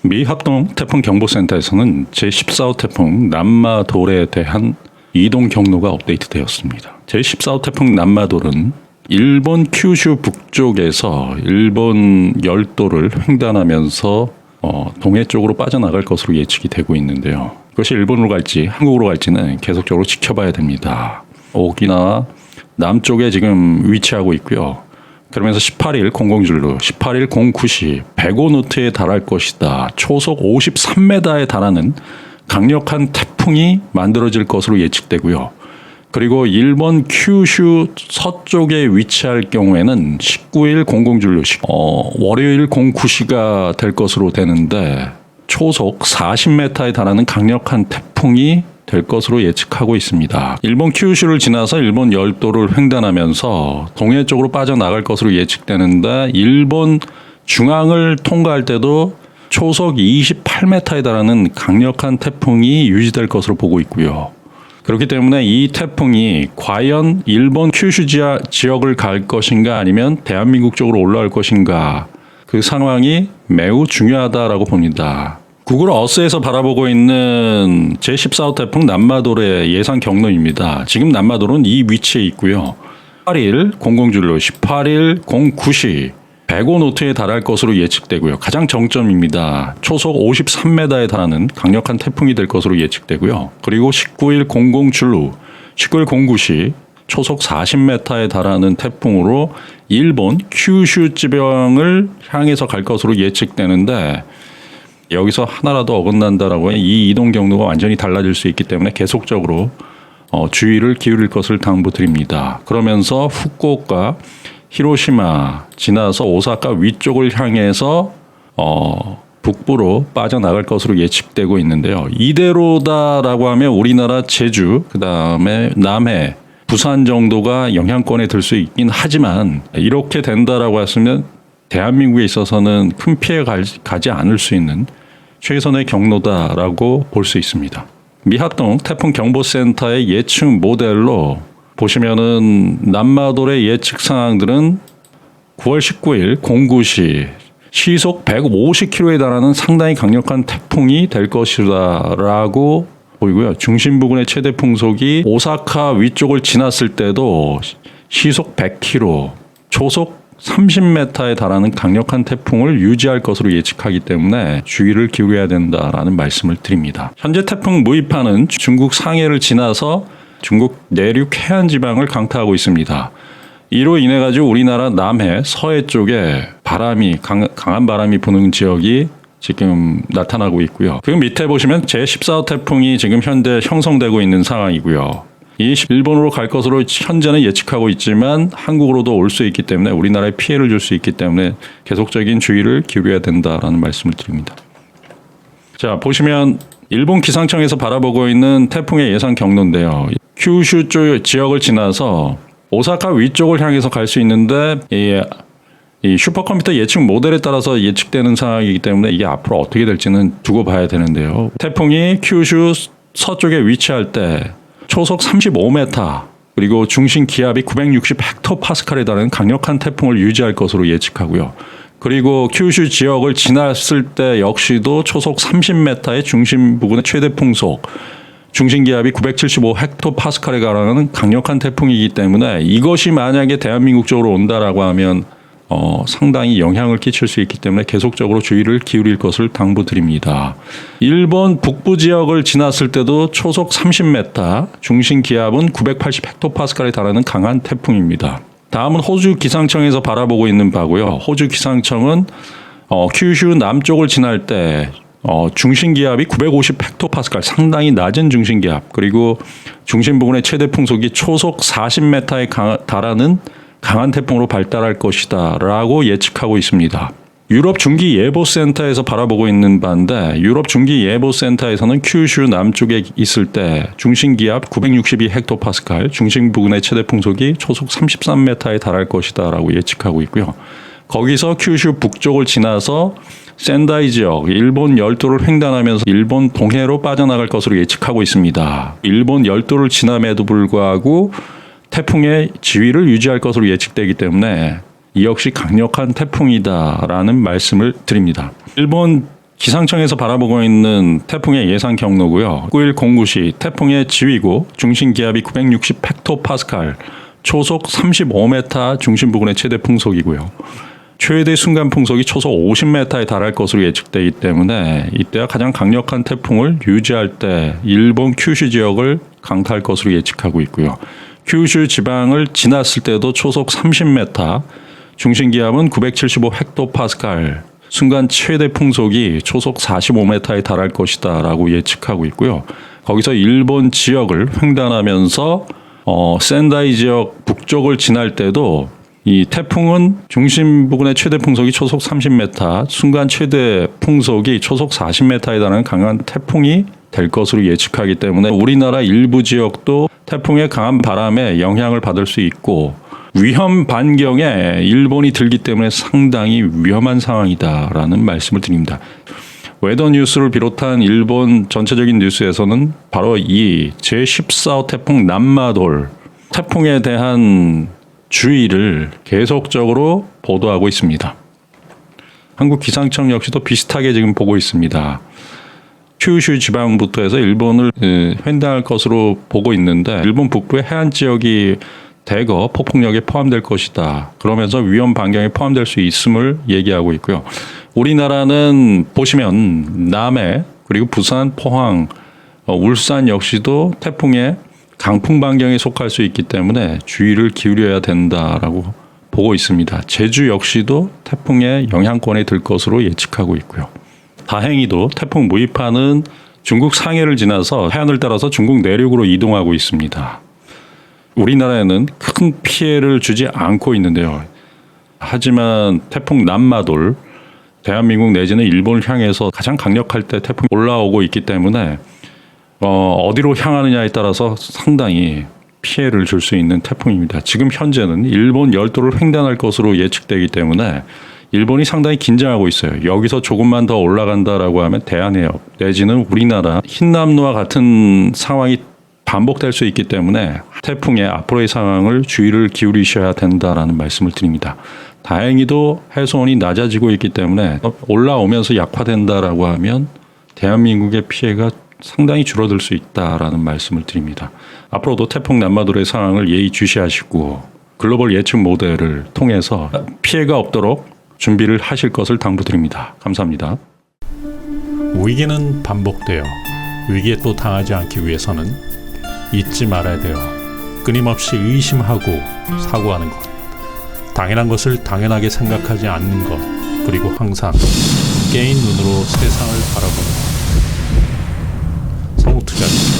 미 합동 태풍 경보센터에서는 제14호 태풍 남마돌에 대한 이동 경로가 업데이트되었습니다. 제14호 태풍 남마돌은 일본 큐슈 북쪽에서 일본 열도를 횡단하면서 동해 쪽으로 빠져나갈 것으로 예측이 되고 있는데요. 그것이 일본으로 갈지 한국으로 갈지는 계속적으로 지켜봐야 됩니다. 오키나와 남쪽에 지금 위치하고 있고요. 그러면서 18일 00줄로 18일 09시 105노트에 달할 것이다. 초속 53m에 달하는 강력한 태풍이 만들어질 것으로 예측되고요. 그리고 일본 큐슈 서쪽에 위치할 경우에는 19일 00줄로 월요일 09시가 될 것으로 되는데 초속 40m에 달하는 강력한 태풍이 될 것으로 예측하고 있습니다. 일본 큐슈를 지나서 일본 열도를 횡단하면서 동해 쪽으로 빠져나갈 것으로 예측되는데 일본 중앙을 통과할 때도 초속 28m에 달하는 강력한 태풍이 유지될 것으로 보고 있고요. 그렇기 때문에 이 태풍이 과연 일본 큐슈 지역을 갈 것인가 아니면 대한민국 쪽으로 올라올 것인가 그 상황이 매우 중요하다라고 봅니다. 구글 어스에서 바라보고 있는 제14호 태풍 남마돌의 예상 경로입니다. 지금 남마돌은 이 위치에 있고요. 18일 00줄로 18일 09시 105노트에 달할 것으로 예측되고요. 가장 정점입니다. 초속 53m에 달하는 강력한 태풍이 될 것으로 예측되고요. 그리고 19일 00줄로 19일 09시 초속 40m에 달하는 태풍으로 일본 큐슈 지방을 향해서 갈 것으로 예측되는데 여기서 하나라도 어긋난다라고 이 이동 경로가 완전히 달라질 수 있기 때문에 계속적으로 주의를 기울일 것을 당부드립니다. 그러면서 후쿠오카, 히로시마 지나서 오사카 위쪽을 향해서 북부로 빠져나갈 것으로 예측되고 있는데요. 이대로다라고 하면 우리나라 제주, 그다음에 남해, 부산 정도가 영향권에 들 수 있긴 하지만 이렇게 된다라고 했으면 대한민국에 있어서는 큰 피해 가지 않을 수 있는 최선의 경로다라고 볼 수 있습니다. 미합동 태풍 경보센터의 예측 모델로 보시면은 남마돌의 예측 상황들은 9월 19일 09시 시속 150km에 달하는 상당히 강력한 태풍이 될 것이라고 보이고요. 중심 부근의 최대 풍속이 오사카 위쪽을 지났을 때도 시속 100km, 초속 30m에 달하는 강력한 태풍을 유지할 것으로 예측하기 때문에 주의를 기울여야 된다라는 말씀을 드립니다. 현재 태풍 무이파는 중국 상해를 지나서 중국 내륙 해안 지방을 강타하고 있습니다. 이로 인해 가지고 우리나라 남해, 서해 쪽에 강한 바람이 부는 지역이 지금 나타나고 있고요. 그 밑에 보시면 제14호 태풍이 지금 현재 형성되고 있는 상황이고요. 이 일본으로 갈 것으로 현재는 예측하고 있지만 한국으로도 올 수 있기 때문에 우리나라에 피해를 줄 수 있기 때문에 계속적인 주의를 기울여야 된다라는 말씀을 드립니다. 자, 보시면 일본 기상청에서 바라보고 있는 태풍의 예상 경로인데요. 큐슈 쪽 지역을 지나서 오사카 위쪽을 향해서 갈 수 있는데 이 슈퍼컴퓨터 예측 모델에 따라서 예측되는 상황이기 때문에 이게 앞으로 어떻게 될지는 두고 봐야 되는데요. 태풍이 큐슈 서쪽에 위치할 때 초속 35m 그리고 중심 기압이 960헥토파스칼에 달하는 강력한 태풍을 유지할 것으로 예측하고요. 그리고 큐슈 지역을 지났을 때 역시도 초속 30m의 중심 부근의 최대 풍속, 중심 기압이 975헥토파스칼에 달하는 강력한 태풍이기 때문에 이것이 만약에 대한민국 쪽으로 온다라고 하면 상당히 영향을 끼칠 수 있기 때문에 계속적으로 주의를 기울일 것을 당부드립니다. 일본 북부 지역을 지났을 때도 초속 30m, 중심 기압은 980헥토파스칼에 달하는 강한 태풍입니다. 다음은 호주 기상청에서 바라보고 있는 바고요. 호주 기상청은 큐슈 남쪽을 지날 때 중심 기압이 950헥토파스칼, 상당히 낮은 중심 기압, 그리고 중심 부근의 최대 풍속이 초속 40m에 달하는 강한 태풍으로 발달할 것이다 라고 예측하고 있습니다. 유럽 중기예보센터에서 바라보고 있는 바인데 유럽 중기예보센터에서는 큐슈 남쪽에 있을 때 중심기압 962헥토파스칼, 중심 부근의 최대 풍속이 초속 33m에 달할 것이다 라고 예측하고 있고요. 거기서 큐슈 북쪽을 지나서 센다이 지역, 일본 열도를 횡단하면서 일본 동해로 빠져나갈 것으로 예측하고 있습니다. 일본 열도를 지남에도 불구하고 태풍의 지위를 유지할 것으로 예측되기 때문에 이 역시 강력한 태풍이다라는 말씀을 드립니다. 일본 기상청에서 바라보고 있는 태풍의 예상 경로고요. 9일 09시 태풍의 지휘구 중심 기압이 960 헥토파스칼, 초속 35m 중심 부근의 최대 풍속이고요. 최대 순간 풍속이 초속 50m에 달할 것으로 예측되기 때문에 이때가 가장 강력한 태풍을 유지할 때 일본 큐슈 지역을 강타할 것으로 예측하고 있고요. 큐슈 지방을 지났을 때도 초속 30m, 중심 기압은 975 헥토파스칼, 순간 최대 풍속이 초속 45m에 달할 것이다 라고 예측하고 있고요. 거기서 일본 지역을 횡단하면서 센다이 지역 북쪽을 지날 때도 이 태풍은 중심 부근의 최대 풍속이 초속 30m, 순간 최대 풍속이 초속 40m에 달하는 강한 태풍이 될 것으로 예측하기 때문에 우리나라 일부 지역도 태풍의 강한 바람에 영향을 받을 수 있고 위험 반경에 일본이 들기 때문에 상당히 위험한 상황이다라는 말씀을 드립니다. 웨더 뉴스를 비롯한 일본 전체적인 뉴스에서는 바로 이 제14호 태풍 남마돌 태풍에 대한 주의를 계속적으로 보도하고 있습니다. 한국 기상청 역시도 비슷하게 지금 보고 있습니다. 큐슈 지방부터 해서 일본을 횡단할 것으로 보고 있는데 일본 북부의 해안 지역이 대거 폭풍력에 포함될 것이다. 그러면서 위험 반경에 포함될 수 있음을 얘기하고 있고요. 우리나라는 보시면 남해 그리고 부산, 포항, 울산 역시도 태풍의 강풍 반경에 속할 수 있기 때문에 주의를 기울여야 된다라고 보고 있습니다. 제주 역시도 태풍의 영향권에 들 것으로 예측하고 있고요. 다행히도 태풍 무이파는 중국 상해를 지나서 해안을 따라서 중국 내륙으로 이동하고 있습니다. 우리나라에는 큰 피해를 주지 않고 있는데요. 하지만 태풍 남마돌, 대한민국 내지는 일본을 향해서 가장 강력할 때 태풍이 올라오고 있기 때문에 어디로 향하느냐에 따라서 상당히 피해를 줄 수 있는 태풍입니다. 지금 현재는 일본 열도를 횡단할 것으로 예측되기 때문에 일본이 상당히 긴장하고 있어요. 여기서 조금만 더 올라간다라고 하면 대한해협 내지는 우리나라 흰남노와 같은 상황이 반복될 수 있기 때문에 태풍의 앞으로의 상황을 주의를 기울이셔야 된다라는 말씀을 드립니다. 다행히도 해수온이 낮아지고 있기 때문에 올라오면서 약화된다라고 하면 대한민국의 피해가 상당히 줄어들 수 있다라는 말씀을 드립니다. 앞으로도 태풍 남마돌의 상황을 예의주시하시고 글로벌 예측 모델을 통해서 피해가 없도록 준비를 하실 것을 당부드립니다. 감사합니다. 위기는 반복되어 위기에 또 당하지 않기 위해서는 잊지 말아야 돼요. 끊임없이 의심하고 사고하는 것, 당연한 것을 당연하게 생각하지 않는 것, 그리고 항상 깨인 눈으로 세상을 바라보는 것. 성우투자입니다.